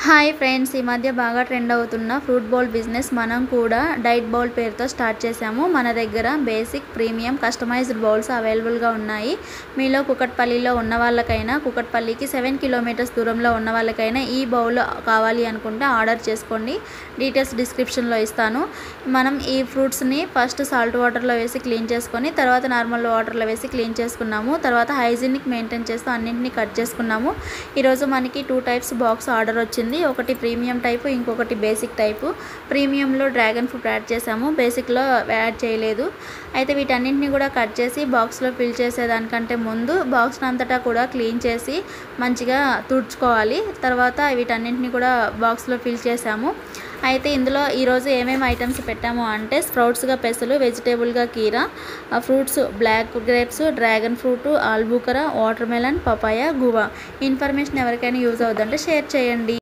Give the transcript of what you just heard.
Hi friends, ఈ మధ్య బాగా ట్రెండ్ అవుతున్న ఫ్రూట్ బౌల్ బిజినెస్ మనం కూడా డైట్ బౌల్ పేరుతో స్టార్ట్ చేశాము. మన దగ్గర బేసిక్, ప్రీమియం, కస్టమైజ్డ్ బౌల్స్ అవైలబుల్గా ఉన్నాయి. మీలో కుకట్పల్లిలో ఉన్న వాళ్ళకైనా, కుకట్పల్లికి 7 కిలోమీటర్స్ దూరంలో ఉన్న వాళ్ళకైనా ఈ బౌల్ కావాలి అనుకుంటే ఆర్డర్ చేసుకోండి. డీటెయిల్స్ డిస్క్రిప్షన్లో ఇస్తాను. మనం ఈ ఫ్రూట్స్ని ఫస్ట్ సాల్ట్ వాటర్లో వేసి క్లీన్ చేసుకొని, తర్వాత నార్మల్ వాటర్లో వేసి క్లీన్ చేసుకున్నాము. తర్వాత హైజీనిక్ మెయింటైన్ చేస్తూ అన్నింటినీ కట్ చేసుకున్నాము. ఈరోజు మనకి 2 టైప్స్ బాక్స్ ఆర్డర్ వచ్చింది. ఒకటి ప్రీమియం టైపు, ఇంకొకటి బేసిక్ టైపు. ప్రీమియంలో డ్రాగన్ ఫ్రూట్ యాడ్ చేసాము, బేసిక్లో యాడ్ చేయలేదు. అయితే వీటన్నింటినీ కూడా కట్ చేసి బాక్స్లో ఫిల్ చేసేదానికంటే ముందు బాక్స్ అంతటా కూడా క్లీన్ చేసి మంచిగా తుడుచుకోవాలి. తర్వాత వీటన్నింటినీ కూడా బాక్స్లో ఫిల్ చేసాము. అయితే ఇందులో ఈరోజు ఏమేమి ఐటమ్స్ పెట్టాము అంటే స్ప్రౌట్స్గా పెసలు, వెజిటేబుల్గా కీరా, fruits black grapes, dragon fruit, ఆల్బుకరా, watermelon, papaya, guava. Information ఎవరికైనా యూజ్ అవుతుందంటే షేర్ చేయండి.